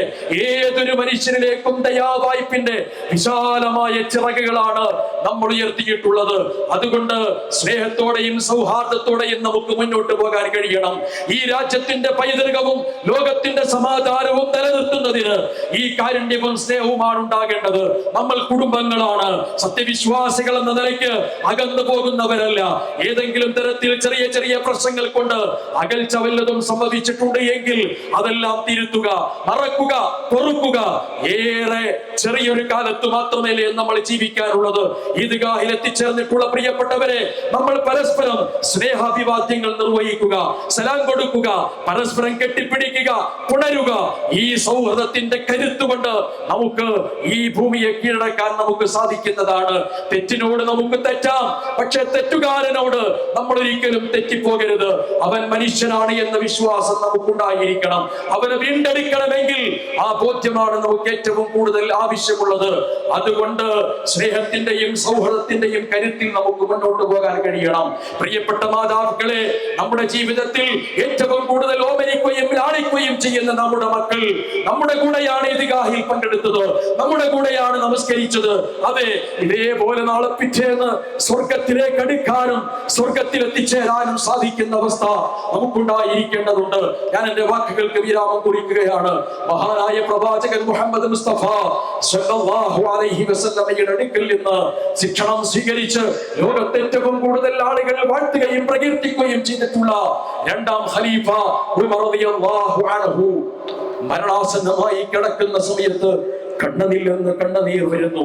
ഏതൊരു മനുഷ്യനിലേക്കും ദയാവായ്പിന്റെ വിശാലമായ ചിറകുകളാണ് നമ്മൾ ഉയർത്തിയിട്ടുള്ളത്. അതുകൊണ്ട് സ്നേഹത്തോടെയും സൗഹാർദ്ദത്തോടെയും നമുക്ക് മുന്നോട്ട് പോകാൻ കഴിയണം. ഈ രാജ്യത്തിന്റെ പൈതൃകവും ലോകത്തിന്റെ സമാധാനവും നിലനിർത്തുന്നതിന് ഈ കാരുണ്യവും സ്നേഹവുമാണ് ഉണ്ടാകേണ്ടത്. നമ്മൾ കുടുംബങ്ങളാണ്. സത്യവിശ്വാസികൾ എന്ന നിലയ്ക്ക് അകന്നു പോകുന്നവരല്ല. ഏതെങ്കിലും തരത്തിൽ ചെറിയ ചെറിയ പ്രശ്നങ്ങൾ കൊണ്ട് അകൽച്ച വല്ലതും സംഭവിച്ചിട്ടുണ്ട് എങ്കിൽ അതെല്ലാം തിരുത്തുക, മറക്കുക, പൊറുക്കുക. ഏറെ ചെറിയൊരു കാലത്ത് മാത്രമേ നമ്മൾ ജീവിക്കാനുള്ളത്. ഈദ്ഗാഹിൽ എത്തിച്ചേർന്നിട്ടുള്ള പ്രിയപ്പെട്ടവരെ, നമ്മൾ പരസ്പരം സ്നേഹാഭിവാദ്യങ്ങൾ നിർവഹിക്കുക, സലാം കൊടുക്കുക, പരസ്പരം കെട്ടിപ്പിടിക്കുക, പുണരുക. ഈ സൗഹൃദത്തിന്റെ കരുത്തുകൊണ്ട് നമുക്ക് ഈ ഭൂമിയെ കീഴടക്കാൻ നമുക്ക് സാധിക്കുന്നതാണ്. തെറ്റിനോട് നമുക്ക് തെറ്റാം, പക്ഷെ തെറ്റുകാരനോട് നമ്മൾ ഒരിക്കലും തെറ്റിപ്പോകരുത്. അവൻ മനുഷ്യനാണ് എന്ന വിശ്വാസം നമുക്കുണ്ടായിരിക്കണം. അവനെ വീണ്ടെടുക്കണമെങ്കിൽ ആ ബോധ്യമാണ് നമുക്ക് ഏറ്റവും കൂടുതൽ ആവശ്യമുള്ളത്. അതുകൊണ്ട് സ്നേഹത്തിന്റെയും സൗഹൃദത്തിന്റെയും കരുത്തിൽ നമുക്ക് മുന്നോട്ട് പോകാൻ കഴിയണം. പ്രിയപ്പെട്ട മാതാക്കളെ, നമ്മുടെ ജീവിതത്തിൽ ഏറ്റവും കൂടുതൽ ഓമനിക്കുകയും ലാളിക്കുകയും ചെയ്യുന്ന നമ്മുടെ മക്കൾ നമ്മുടെ കൂടെയാണ് ഈദ്ഗാഹിൽ പങ്കെടുത്തത്, നമ്മുടെ കൂടെയാണ് നമസ്കരിച്ചത്. അതെ, ഇതേപോലെ നാളെ പിറ്റേന്ന് സ്വർഗത്തിലേക്ക് അടുക്കാനും സ്വർഗത്തിൽ എത്തിച്ചേരാനും സാധിക്കുന്ന അവസ്ഥ നമുക്കുണ്ടായിരിക്കേണ്ടതുണ്ട്. ഞാൻ എന്റെ വാക്കുകൾക്ക് വിരാമം കുറിക്കുകയാണ്. മഹാനായ പ്രവാചകൻ മുഹമ്മദ് മുസ്തഫ സ്വല്ലല്ലാഹു അലൈഹി വസല്ലമയുടെ അടുക്കൽ നിന്ന് ശിക്ഷണം സ്വീകരിച്ച് ലോകത്തെ ഏറ്റവും കൂടുതൽ ആളുകൾ വാഴ്ത്തുകയും പ്രകീർത്തിക്കുകയും ചെയ്തിട്ടുള്ള രണ്ടാം ഖലീഫ ഉമർ റളിയല്ലാഹു അൻഹു മരണാസന്നമായി കിടക്കുന്ന സമയത്ത് കണ്ണനിൽ നിന്ന് കണ്ണുനീർ വരുന്നു.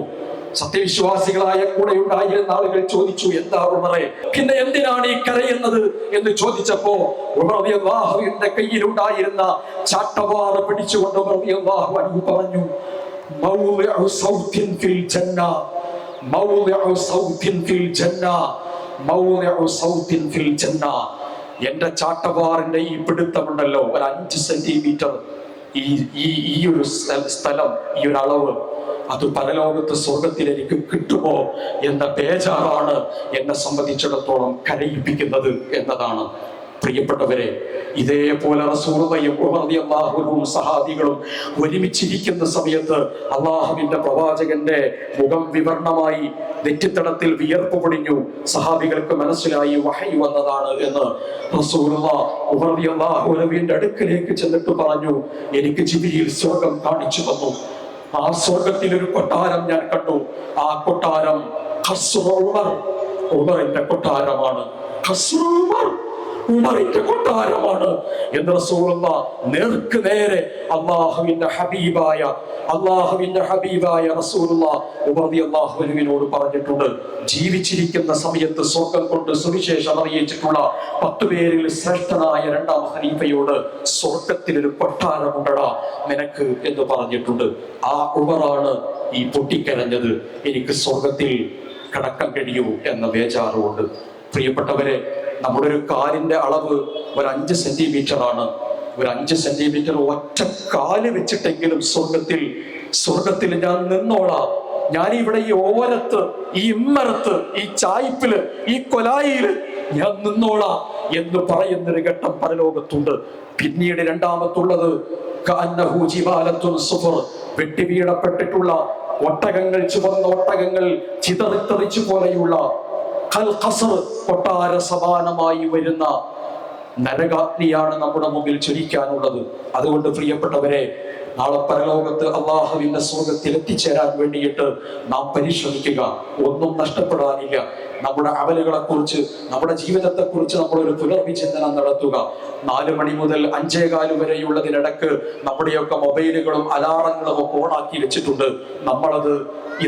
സത്യവിശ്വാസികളായ കൂടെ ഉണ്ടായിരുന്ന ആളുകൾ ചോദിച്ചു, എന്താ ഉമറേ, പിന്നെ എന്തിനാണ് ഈ കരയുന്നത് എന്ന് ചോദിച്ചപ്പോ ഉമർ റളിയല്ലാഹുവിന്റെ കയ്യിലുണ്ടായിരുന്ന ചാട്ടവാറ പിടിച്ചുകൊണ്ട് ഉമർ റളിയല്ലാഹു അൻഹു പറഞ്ഞു, മൗളിഉ സൗത്തിൻ ഫിൽ ജന്ന, മൗളിഉ സൗത്തിൻ ഫിൽ ജന്ന, മൗളിഉ സൗത്തിൻ ഫിൽ ജന്ന. എന്റെ ചാട്ടവാറിന്റെ ഈ പിടുത്തമുണ്ടല്ലോ, ഒരു 5 സെന്റിമീറ്റർ, ഈ ഒരു സ്ഥലം, ഈ ഒരു അളവ്, അത് പരലോകത്ത് സ്വർഗത്തിൽ എനിക്ക് കിട്ടുമോ എന്ന ബേജാറാണ് എന്നെ സംബന്ധിച്ചിടത്തോളം കരയിപ്പിക്കുന്നത് എന്നതാണ്. പ്രിയപ്പെട്ടവരെ, ഇതേപോലെ റസൂലുള്ളാഹിയും ഉമർ റളിയല്ലാഹു അൻഹുവും സഹാബികളും ഒരുമിച്ചിരിക്കുന്ന സമയത്ത് അല്ലാഹുവിന്റെ പ്രവാചകന്റെ മുഖം വിവർണമായി, നെറ്റിത്തടത്തിൽ വിയർപ്പ് പൊടിഞ്ഞു. സഹാബികൾക്ക് മനസ്സിലായി വഹയി വന്നതാണ് എന്ന്. റസൂലുള്ളാഹി ഉമർ റളിയല്ലാഹു അൻഹുവിന്റെ അടുക്കലേക്ക് ചെന്നിട്ട് പറഞ്ഞു, എനിക്ക് ജിബ്രീൽ സ്വർഗം കാണിച്ചു തന്നു. ആ സ്വർഗത്തിൽ ഒരു കൊട്ടാരം ഞാൻ കണ്ടു. ആ കൊട്ടാരം ഖസ്റു ഉമർ, ഉമറിന്റെ കൊട്ടാരമാണ്. ഖസ്റു ഉമർ, ഉമറിന്റെ കൊട്ടാരമാണ് എന്ന് റസൂലുള്ളാഹി നേർക്ക് നേരെ അല്ലാഹുവിന്റെ ഹബീബായ റസൂലുള്ളാഹി ഉമർ റളിയല്ലാഹു അൻഹുവിനോട് പറഞ്ഞിട്ടുണ്ട്. ജീവിച്ചിരിക്കുന്ന സമയത്ത് സ്വർഗം കൊണ്ട് സുവിശേഷം അറിയിച്ചിട്ടുള്ള 10 പേരിൽ ശ്രേഷ്ഠനായ രണ്ടാം ഖലീഫയോട് സ്വർഗത്തിലൊരു കൊട്ടാരമുണ്ടടാ നിനക്ക് എന്ന് പറഞ്ഞിട്ടുണ്ട്. ആ ഉമറാണ് ഈ പൊട്ടിക്കരഞ്ഞത്, എനിക്ക് സ്വർഗത്തിൽ കടക്കാൻ കഴിയൂ എന്ന ബേജാറുകൊണ്ട്. പ്രിയപ്പെട്ടവരെ, നമ്മുടെ ഒരു കാലിന്റെ അളവ് ഒരു 5 സെന്റിമീറ്റർ ആണ്. ഒരു 5 സെന്റിമീറ്റർ ഒറ്റ കാല് വെച്ചിട്ടെങ്കിലും സ്വർഗത്തിൽ ഞാൻ നിന്നോളാം ഞാനിവിടെ ഈ ഓരത്ത്, ഈ ഇമ്മരത്ത്, ഈ ചായ്പില്, ഈ കൊലായില് ഞാൻ നിന്നോളാം എന്ന് പറയുന്നൊരു ഘട്ടം പരലോകത്തുണ്ട്. പിന്നീട് രണ്ടാമത്തുള്ളത് വെട്ടി വീഴപ്പെട്ടിട്ടുള്ള ഒട്ടകങ്ങൾ, ചുവന്ന ഒട്ടകങ്ങൾ ചിതറിത്തെറിച്ചു പോലെയുള്ള കൊട്ടാര സമാനമായി വരുന്ന നരകാഗ്നിയാണ് നമ്മുടെ മുമ്പിൽ ജ്വലിക്കാനുള്ളത്. അതുകൊണ്ട് പ്രിയപ്പെട്ടവരെ, നാളെ പരലോകത്ത് അള്ളാഹുവിന്റെ സ്വർഗത്തിൽ എത്തിച്ചേരാൻ വേണ്ടിയിട്ട് നാം പരിശ്രമിക്കുക. ഒന്നും നഷ്ടപ്പെടാനില്ല. നമ്മുടെ അമലുകളെ കുറിച്ച്, നമ്മുടെ ജീവിതത്തെ കുറിച്ച് നമ്മളൊരു പുനർവിചിന്തനം നടത്തുക. 4 മണി മുതൽ 5:15 വരെയുള്ളതിനിടക്ക് നമ്മുടെയൊക്കെ മൊബൈലുകളും അലാറങ്ങളും ഒക്കെ ഓണാക്കി വെച്ചിട്ടുണ്ട്. നമ്മളത്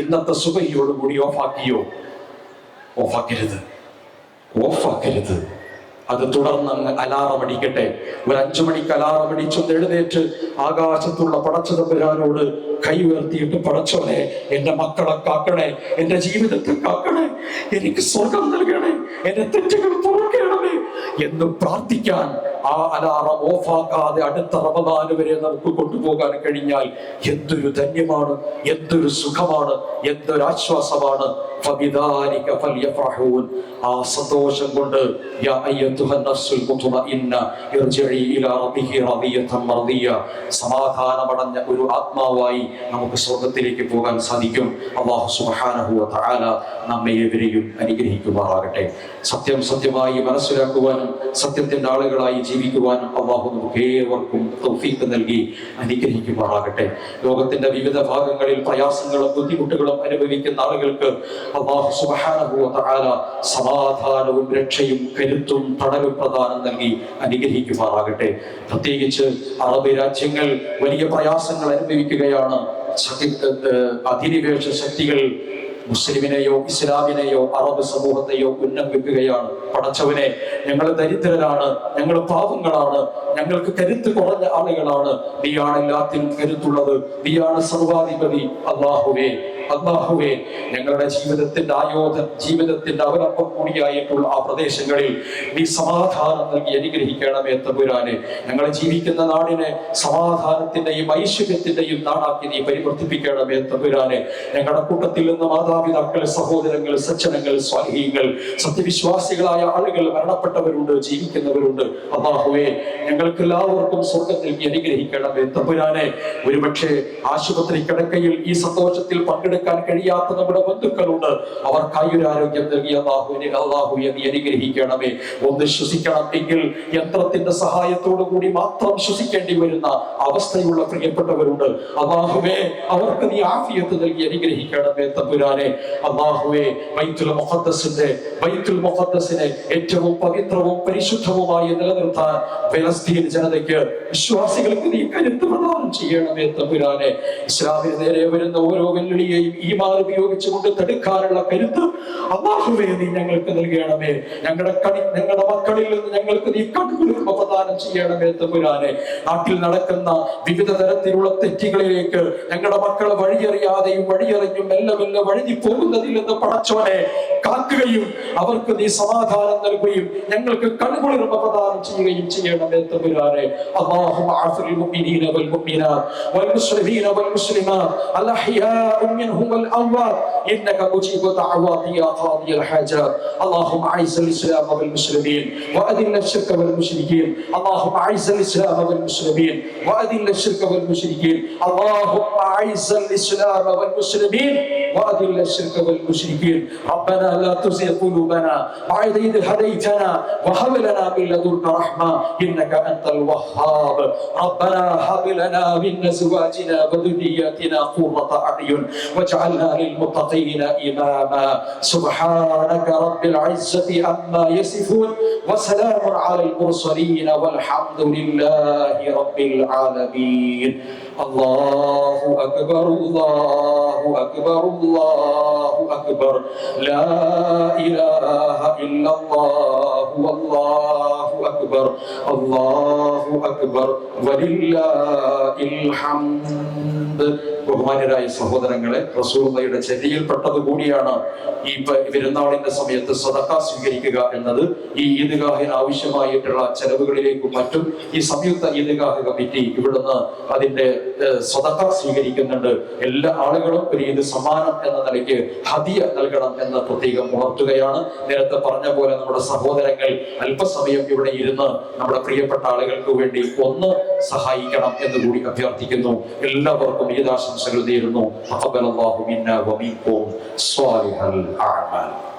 ഇന്നത്തെ സുബഹിയോടുകൂടി ഓഫാക്കരുത്. അത് തുടർന്ന് അലാറം അടിക്കട്ടെ. ഒരു 5 മണിക്ക് അലാറം അടിച്ചൊന്ന് എഴുന്നേറ്റ് ആകാശത്തുള്ള പടച്ചതമ്പുരാനോട് കൈ ഉയർത്തിയിട്ട്, പടച്ചോനെ എന്റെ മക്കളെ കാക്കണേ, എന്റെ ജീവിതത്തെ കാക്കണേ, എനിക്ക് സ്വർഗം നൽകണേ, എന്റെ തെറ്റുകൾ പൊറുക്കണമേ എന്ന് പ്രാർത്ഥിക്കാൻ ആ അലാറം ഓഫാക്കാതെ അടുത്ത റമദാൻ വരെ നമുക്ക് കൊണ്ടുപോകാൻ കഴിഞ്ഞാൽ എന്തൊരു ധന്യമാണ്, എന്തൊരു സുഖമാണ്, എന്തൊരു ആശ്വാസമാണ്. ആ സന്തോഷം കൊണ്ട് സമാധാനമടഞ്ഞ ഒരു ആത്മാവായി നമുക്ക് സ്വർഗത്തിലേക്ക് പോകാൻ സാധിക്കും. അല്ലാഹു സുബ്ഹാനഹു വ തആല നമ്മെ ഏവരെയും അനുഗ്രഹിക്കുമാറാകട്ടെ. സത്യം സത്യമായി മനസ്സിലാക്കുവാനും സത്യത്തിന്റെ ആളുകളായി ജീവിക്കുവാനും അല്ലാഹു നമുക്ക് ഏവർക്കും തൗഫീഖ് നൽകി അനുഗ്രഹിക്കുമാറാകട്ടെ. ലോകത്തിന്റെ വിവിധ ഭാഗങ്ങളിൽ പ്രയാസങ്ങളും ബുദ്ധിമുട്ടുകളും അനുഭവിക്കുന്ന ആളുകൾക്ക് അല്ലാഹു സുബ്ഹാനഹു വ തആല സമാധാനവും രക്ഷയും കരുത്തും തണലും പ്രദാനം നൽകി അനുഗ്രഹിക്കുമാറാകട്ടെ. പ്രത്യേകിച്ച് അറബ് രാജ്യങ്ങൾ വലിയ പ്രയാസങ്ങൾ അനുഭവിക്കുകയാണ്. അധിനിവേശ ശക്തികൾ മുസ്ലിമിനെയോ ഇസ്ലാമിനെയോ അറബ് സമൂഹത്തെയോ ഉന്നം വെക്കുകയാണ്. പടച്ചവനെ, ഞങ്ങൾ ദരിദ്രരാണ്, ഞങ്ങൾ പാവങ്ങളാണ്, ഞങ്ങൾക്ക് കരുത്ത് കുറഞ്ഞ ആളുകളാണ്, നീയാണ് എല്ലാത്തിനും കരുത്തുള്ളത്, നീയാണ് സർവാധിപതി. അല്ലാഹുവേ, ഞങ്ങളുടെ ജീവിതത്തിന്റെ അവലംബം കൂടിയായിട്ടുള്ള ആ പ്രദേശങ്ങളിൽ നീ സമാധാനം നൽകി അനുഗ്രഹിക്കണമേ തമ്പുരാനെ. ഞങ്ങൾ ജീവിക്കുന്ന നാടിനെ സമാധാനത്തിന്റെയും ഐശ്വര്യത്തിന്റെയും നാടാക്കി നീ പരിവർത്തിപ്പിക്കണമേ തമ്പുരാനെ. ഞങ്ങളുടെ കൂട്ടത്തിൽ നിന്ന് മാതാപിതാക്കൾ, സഹോദരങ്ങൾ, സജ്ജനങ്ങൾ, സ്വാലിഹീങ്ങൾ, സത്യവിശ്വാസികളായ ആളുകൾ മരണപ്പെട്ടവരുണ്ട്, ജീവിക്കുന്നവരുണ്ട്. അല്ലാഹുവേ, ഞങ്ങൾക്ക് എല്ലാവർക്കും സ്വർഗ്ഗത്തിൽ അനുഗ്രഹിക്കണമേ തമ്പുരാനെ. ഒരുപക്ഷെ ആശുപത്രി കിടക്കയിൽ ഈ സന്തോഷത്തിൽ പങ്കെടുക്കാൻ കഴിയാത്ത നമ്മുടെ ബന്ധുക്കളുണ്ട്. അവർക്ക് ആയുരാരോഗ്യം നൽകിയ അല്ലാഹുവേ നീ അനുഗ്രഹിക്കണമേ. ഒന്ന് ശ്വസിക്കണം എങ്കിൽ യന്ത്രത്തിന്റെ സഹായത്തോടു കൂടി മാത്രം ശ്വസിക്കേണ്ടി വരുന്ന അവസ്ഥയുള്ള പ്രിയപ്പെട്ടവരുണ്ട്. അല്ലാഹുവേ, അവർക്ക് നീ ആഫിയത്ത് നൽകി അനുഗ്രഹിക്കണമേ തമ്പുരാനെ. അല്ലാഹുവേ, ബൈത്തുൽ മുഖദ്ദസിനെ ഏറ്റവും പവിത്രവും പരിശുദ്ധവുമായി നിലനിർത്താൻ ഫലസ്തീൻ ജനതയ്ക്ക്, വിശ്വാസികൾക്ക് നീ കരുത്ത് പ്രദാനം ചെയ്യണമേ തമ്പുരാനെ. ഇസ്ലാമിന് നേരെ വരുന്ന ഓരോ വെല്ലുവിളിയെയും ഈമാൻ ഉപയോഗിച്ചുകൊണ്ട് തടുക്കാനുള്ള കരുത്ത് അല്ലാഹുവേ നീ ഞങ്ങൾക്ക് നൽകണമേ. ഞങ്ങളുടെ മക്കളിൽ നിന്ന് ഞങ്ങൾക്ക് നീ കൺകുളിർമ പ്രദാനം ചെയ്യണമേ തമ്പുരാനെ. നാട്ടിൽ നടക്കുന്ന വിവിധ തരത്തിലുള്ള തെറ്റുകളിലേക്ക് ഞങ്ങളുടെ മക്കളെ വഴിയറിയാതെയും വഴിയറിഞ്ഞും മെല്ലെ വഴുതി പോകുന്നതിൽ നിന്ന് പടച്ചോനെ കാക്കുകയും അവർക്ക് നീ സമാധാനം നൽകുകയും ഞങ്ങൾക്ക് കൺകുളിർമ പ്രദാനം ചെയ്യുകയും ചെയ്യണമേ തമ്പുരാനെ. അല്ലാഹുമ്മ അഫിൽ മുഅ്മിനീന വൽ മുഅ്മിനാത്ത് വൽ മുസ്ലിമീന വൽ മുസ്ലിമാത്ത് അൽ അഹ്യാഉ മിൻഹും വൽ അംവാത് ഇന്നക മുജീബു ദഅവാതി യാ ഖാദിയൽ ഹാജാത്. അല്ലാഹുമ്മ അഇസ്സൽ ഇസ്ലാമ വൽ മുസ്ലിമീൻ വഅദില്ല الشرك والمشركين. اللهم اعز الاسلام والمسلمين واذل الشرك والمشركين. اللهم اعز الاسلام والمسلمين واذل الشرك والمشركين. ربنا لا تزغ قلوبنا بعد إذ هديتنا وهب لنا من لدنك رحمة إنك أنت الوهاب. ربنا هب لنا من أزواجنا وذرياتنا قرة أعين واجعلنا للمتقين إماما. سبحانك رب العزة عما يصفون وسلام على المرسلين والحمد لله رب العالمين. الله أكبر الله أكبر الله أكبر لا إله إلا الله والله أكبر الله أكبر ولله الحمد. ബഹുമാന്യരായ സഹോദരങ്ങളെ, റസൂലുള്ളാഹിയുടെ ചര്യയിൽപ്പെട്ടത് കൂടിയാണ് ഈ പെരുന്നാളിന്റെ സമയത്ത് സദഖ സ്വീകരിക്കുക എന്നത്. ഈ ഈദ്ഗാഹിന് ആവശ്യമായിട്ടുള്ള ചെലവുകളിലേക്കും മറ്റും ഈ സംയുക്ത ഈദ്ഗാഹ് കമ്മിറ്റി ഇവിടുന്ന് അതിന്റെ സ്വതക്ക സ്വീകരിക്കുന്നുണ്ട്. എല്ലാ ആളുകളും ഒരു ഈദ് സമ്മാനം എന്ന നിലയ്ക്ക് ഹദിയ നൽകണം എന്ന് പ്രത്യേകം ഉണർത്തുകയാണ്. നേരത്തെ പറഞ്ഞ പോലെ നമ്മുടെ സഹോദരങ്ങൾ അല്പസമയം ഇവിടെ ഇരുന്ന് നമ്മുടെ പ്രിയപ്പെട്ട ആളുകൾക്ക് വേണ്ടി ഒന്ന് സഹായിക്കണം എന്ന് കൂടി അഭ്യർത്ഥിക്കുന്നു. എല്ലാവർക്കും ഈദ് ആശംസകൾ നേരുന്നു. തഖബ്ബലല്ലാഹു മിന്നാ വമിൻകും സ്വാലിഹൽ അഅമാൽ.